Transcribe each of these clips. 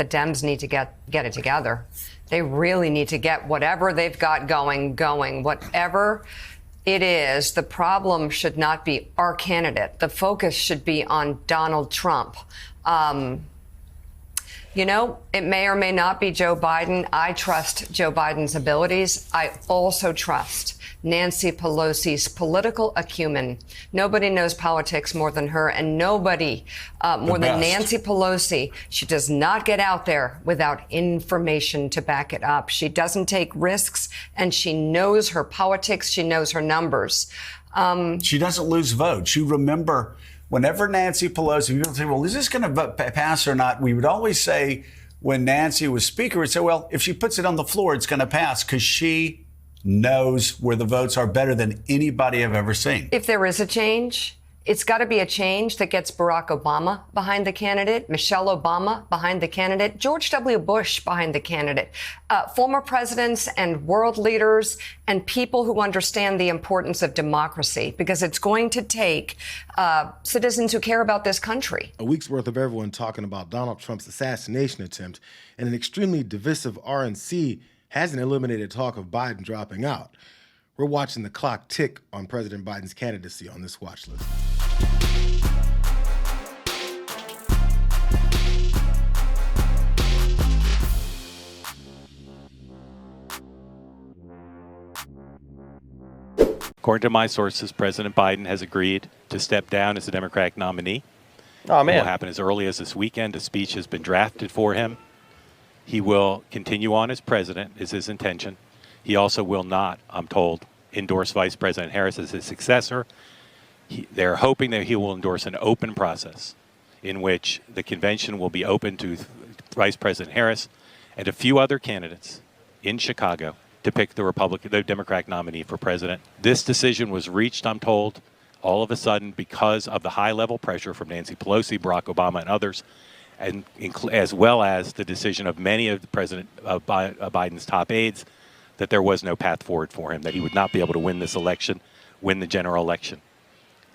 the Dems need to get it together. They really need to get whatever they've got going. Whatever it is, the problem should not be our candidate. The focus should be on Donald Trump. You know, it may or may not be Joe Biden. I trust Joe Biden's abilities. I also trust Nancy Pelosi's political acumen. Nobody knows politics more than her, and nobody more than Nancy Pelosi. She does not get out there without information to back it up. She doesn't take risks, and she knows her politics. She knows her numbers. She doesn't lose votes. You remember, whenever Nancy Pelosi, people say, well, is this going to pass or not? We would always say, when Nancy was Speaker, we'd say, well, if she puts it on the floor, it's going to pass, because she knows where the votes are better than anybody I've ever seen. If there is a change, it's got to be a change that gets Barack Obama behind the candidate, Michelle Obama behind the candidate, George W. Bush behind the candidate, former presidents and world leaders and people who understand the importance of democracy, because it's going to take citizens who care about this country. A week's worth of everyone talking about Donald Trump's assassination attempt, and an extremely divisive RNC hasn't eliminated talk of Biden dropping out. We're watching the clock tick on President Biden's candidacy on this watch list. According to my sources, President Biden has agreed to step down as the Democratic nominee. Oh, man. It will happen as early as this weekend. A speech has been drafted for him. He will continue on as president, is his intention. He also will not, I'm told, endorse Vice President Harris as his successor. They're hoping that he will endorse an open process in which the convention will be open to Vice President Harris and a few other candidates in Chicago to pick the Democratic nominee for president. This decision was reached, I'm told, all of a sudden because of the high-level pressure from Nancy Pelosi, Barack Obama, and others, and as well as the decision of many of the President Biden's top aides that there was no path forward for him, that he would not be able to win this election, win the general election.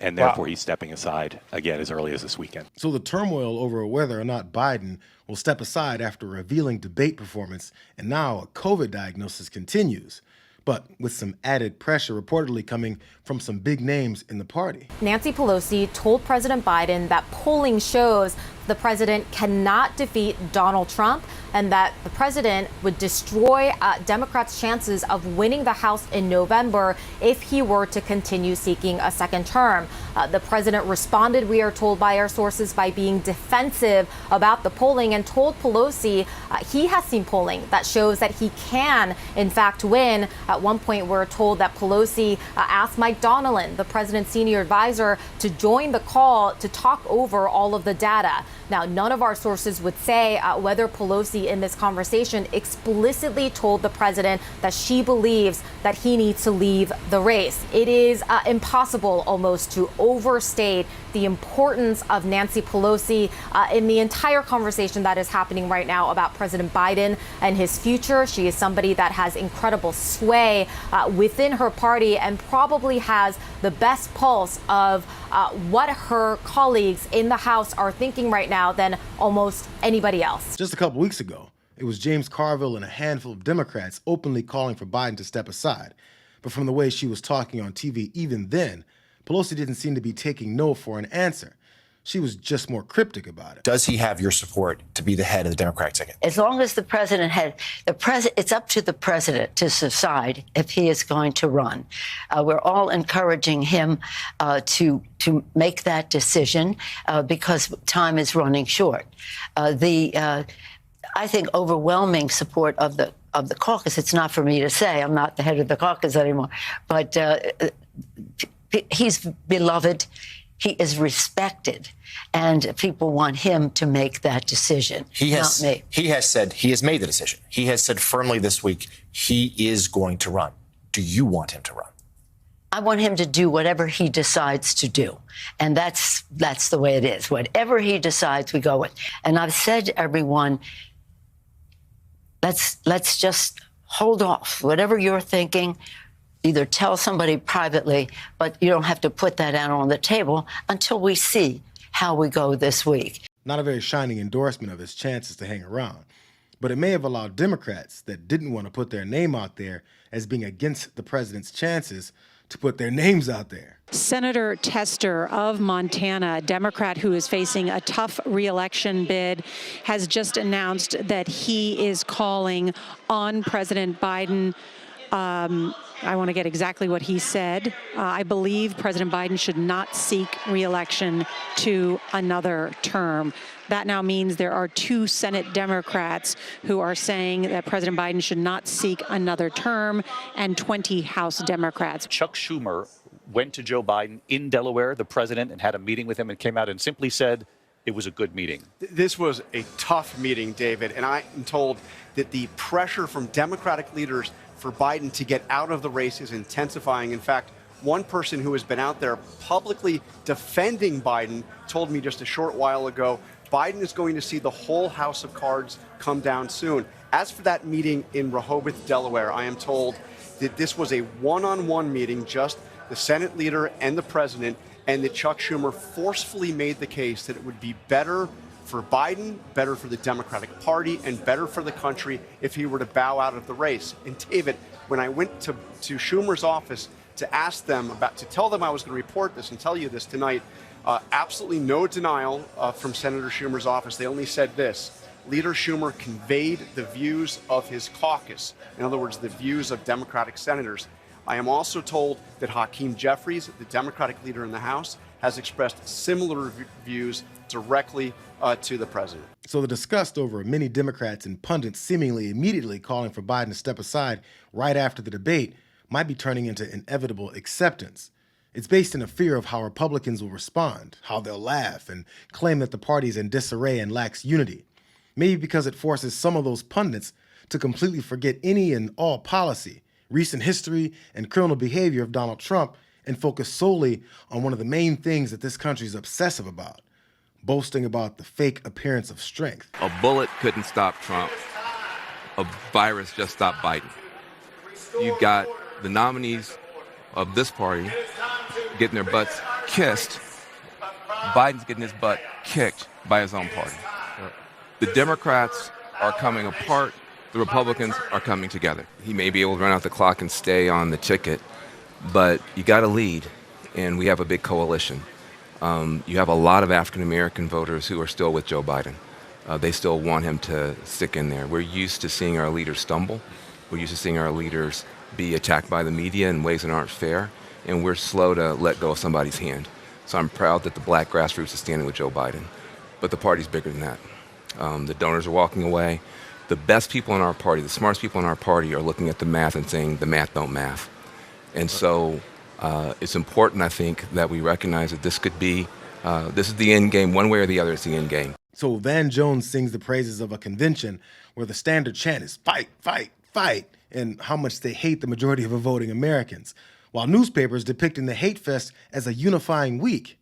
And therefore, he's stepping aside again as early as this weekend. So the turmoil over whether or not Biden will step aside after a revealing debate performance and now a COVID diagnosis continues, but with some added pressure reportedly coming from some big names in the party. Nancy Pelosi told President Biden that polling shows the president cannot defeat Donald Trump and that the president would destroy Democrats' chances of winning the House in November if he were to continue seeking a second term. The president responded, we are told by our sources, by being defensive about the polling and told Pelosi he has seen polling that shows that he can, in fact, win. At one point, we're told that Pelosi asked Mike Donnellan, the president's senior advisor, to join the call to talk over all of the data. Now, none of our sources would say whether Pelosi in this conversation explicitly told the president that she believes that he needs to leave the race. It is impossible almost to overstate the importance of Nancy Pelosi in the entire conversation that is happening right now about President Biden and his future. She is somebody that has incredible sway within her party and probably has the best pulse of what her colleagues in the House are thinking right now than almost anybody else. Just a couple weeks ago, it was James Carville and a handful of Democrats openly calling for Biden to step aside. But from the way she was talking on TV even then, Pelosi didn't seem to be taking no for an answer. She was just more cryptic about it. Does he have your support to be the head of the Democratic ticket? As long as the president it's up to the president to decide if he is going to run. We're all encouraging him to make that decision because time is running short. I think overwhelming support of the caucus. It's not for me to say. I'm not the head of the caucus anymore, but he's beloved. He is respected, and people want him to make that decision, not me. He has said he has made the decision. He has said firmly this week he is going to run. Do you want him to run? I want him to do whatever he decides to do, and that's the way it is. Whatever he decides, we go with. And I've said to everyone, let's just hold off. Whatever you're thinking, either tell somebody privately, but you don't have to put that out on the table until we see how we go this week. Not a very shining endorsement of his chances to hang around. But it may have allowed Democrats that didn't want to put their name out there as being against the president's chances to put their names out there. Senator Tester of Montana, a Democrat who is facing a tough re-election bid, has just announced that he is calling on President Biden. I want to get exactly what he said. I believe President Biden should not seek re-election to another term. That now means there are 2 Senate Democrats who are saying that President Biden should not seek another term, and 20 House Democrats. Chuck Schumer went to Joe Biden in Delaware, the president, and had a meeting with him and came out and simply said it was a good meeting. This was a tough meeting, David, and I am told that the pressure from Democratic leaders for Biden to get out of the race is intensifying. In fact, one person who has been out there publicly defending Biden told me just a short while ago, Biden is going to see the whole house of cards come down soon. As for that meeting in Rehoboth, Delaware, I am told that this was a one-on-one meeting, just the Senate leader and the president, and that Chuck Schumer forcefully made the case that it would be better for Biden, better for the Democratic Party, and better for the country if he were to bow out of the race. And David, when I went to Schumer's office to ask them to tell them I was going to report this and tell you this tonight, absolutely no denial from Senator Schumer's office. They only said this: Leader Schumer conveyed the views of his caucus. In other words, the views of Democratic senators. I am also told that Hakeem Jeffries, the Democratic leader in the House, has expressed similar views directly to the president. So the disgust over many Democrats and pundits seemingly immediately calling for Biden to step aside right after the debate might be turning into inevitable acceptance. It's based in a fear of how Republicans will respond, how they'll laugh and claim that the party's in disarray and lacks unity. Maybe because it forces some of those pundits to completely forget any and all policy, recent history, and criminal behavior of Donald Trump and focus solely on one of the main things that this country is obsessive about: boasting about the fake appearance of strength. A bullet couldn't stop Trump. A virus just stopped Biden. You got the nominees of this party getting their butts kissed. Biden's getting his butt kicked by his own party. The Democrats are coming apart. The Republicans are coming together. He may be able to run out the clock and stay on the ticket, but you got to lead, and we have a big coalition. You have a lot of African-American voters who are still with Joe Biden. They still want him to stick in there. We're used to seeing our leaders stumble. We're used to seeing our leaders be attacked by the media in ways that aren't fair, and we're slow to let go of somebody's hand. So I'm proud that the black grassroots is standing with Joe Biden. But the party's bigger than that. The donors are walking away. The best people in our party, the smartest people in our party, are looking at the math and saying the math don't math. And so it's important, I think, that we recognize that this could be, this is the end game. One way or the other, it's the end game. So Van Jones sings the praises of a convention where the standard chant is fight, fight, fight, and how much they hate the majority of voting Americans, while newspapers depicting the hate fest as a unifying week.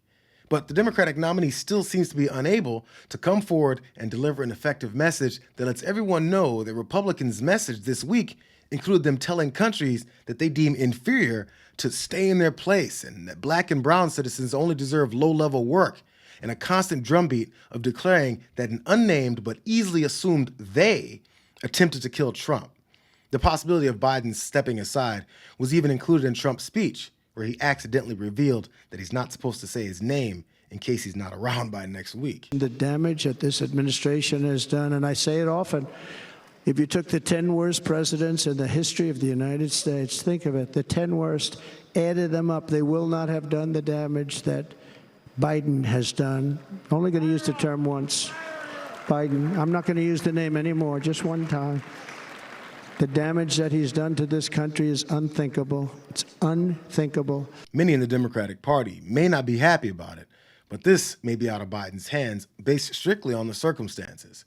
But the Democratic nominee still seems to be unable to come forward and deliver an effective message that lets everyone know that Republicans' message this week included them telling countries that they deem inferior to stay in their place, and that black and brown citizens only deserve low-level work, and a constant drumbeat of declaring that an unnamed but easily assumed they attempted to kill Trump. The possibility of Biden stepping aside was even included in Trump's speech, where he accidentally revealed that he's not supposed to say his name in case he's not around by next week. The damage that this administration has done, and I say it often, if you took the 10 worst presidents in the history of the United States, think of it, the 10 worst, added them up, they will not have done the damage that Biden has done. Only going to use the term once. Biden, I'm not going to use the name anymore, just one time. The damage that he's done to this country is unthinkable. It's unthinkable. Many in the Democratic Party may not be happy about it, but this may be out of Biden's hands based strictly on the circumstances.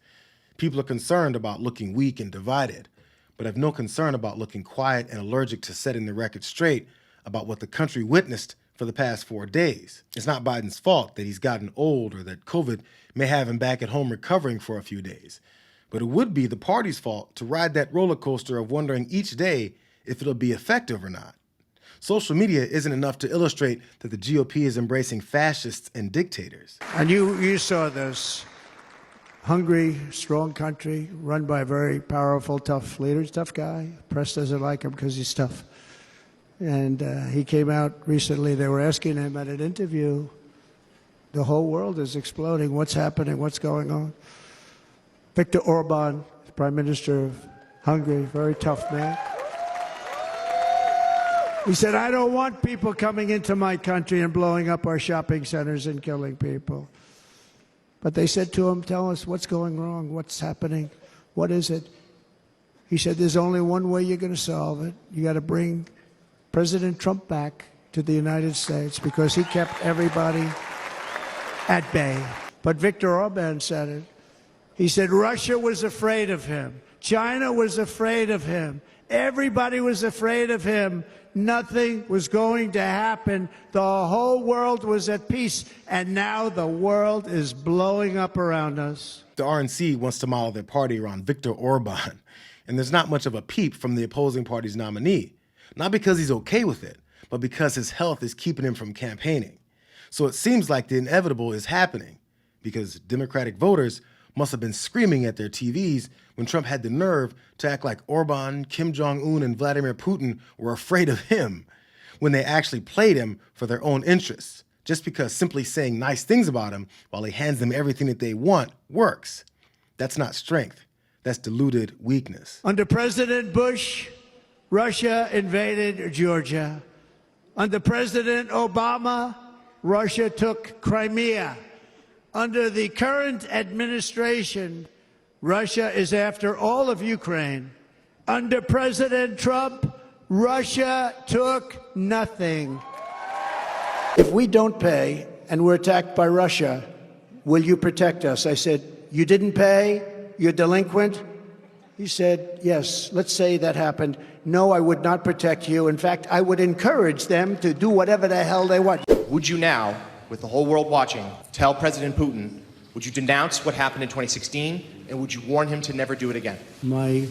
People are concerned about looking weak and divided, but have no concern about looking quiet and allergic to setting the record straight about what the country witnessed for the past 4 days. It's not Biden's fault that he's gotten old or that COVID may have him back at home recovering for a few days. But it would be the party's fault to ride that roller coaster of wondering each day if it'll be effective or not. Social media isn't enough to illustrate that the GOP is embracing fascists and dictators. And you saw this. hungry, strong country run by a very powerful, tough leader. He's a tough guy. Press doesn't like him because he's tough. And he came out recently. They were asking him at an interview, the whole world is exploding. What's happening? What's going on? Viktor Orban, Prime Minister of Hungary, very tough man. He said, I don't want people coming into my country and blowing up our shopping centers and killing people. But they said to him, tell us what's going wrong, what's happening, what is it? He said, there's only one way you're going to solve it. You got to bring President Trump back to the United States because he kept everybody at bay. But Viktor Orban said it. He said Russia was afraid of him. China was afraid of him. Everybody was afraid of him. Nothing was going to happen. The whole world was at peace. And now the world is blowing up around us. The RNC wants to model their party around Viktor Orban. And there's not much of a peep from the opposing party's nominee. Not because he's okay with it, but because his health is keeping him from campaigning. So it seems like the inevitable is happening because Democratic voters must have been screaming at their TVs when Trump had the nerve to act like Orban, Kim Jong-un, and Vladimir Putin were afraid of him when they actually played him for their own interests, just because simply saying nice things about him while he hands them everything that they want works. That's not strength. That's diluted weakness. Under President Bush, Russia invaded Georgia. Under President Obama, Russia took Crimea. Under the current administration, Russia is after all of Ukraine. Under President Trump, Russia took nothing. If we don't pay and we're attacked by Russia, will you protect us? I said, you didn't pay? You're delinquent? He said, yes, let's say that happened. No, I would not protect you. In fact, I would encourage them to do whatever the hell they want. Would you now, with the whole world watching, tell President Putin, would you denounce what happened in 2016, and would you warn him to never do it again? My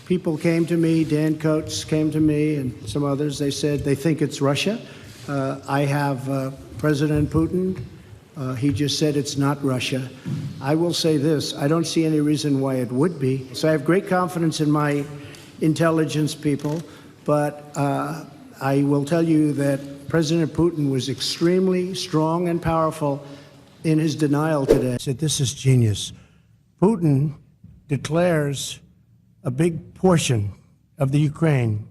people came to me, Dan Coates came to me, and some others. They said they think it's Russia. I have President Putin. He just said it's not Russia. I will say this, I don't see any reason why it would be. So I have great confidence in my intelligence people, but I will tell you that President Putin was extremely strong and powerful in his denial today. I said, this is genius. Putin declares a big portion of the Ukraine.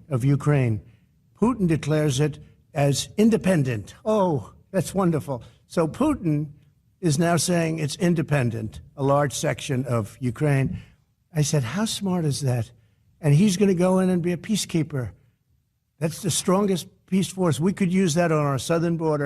Putin declares it as independent. Oh, that's wonderful. So Putin is now saying it's independent, a large section of Ukraine. I said, how smart is that? And he's going to go in and be a peacekeeper. That's the strongest peace force. We could use that on our southern border.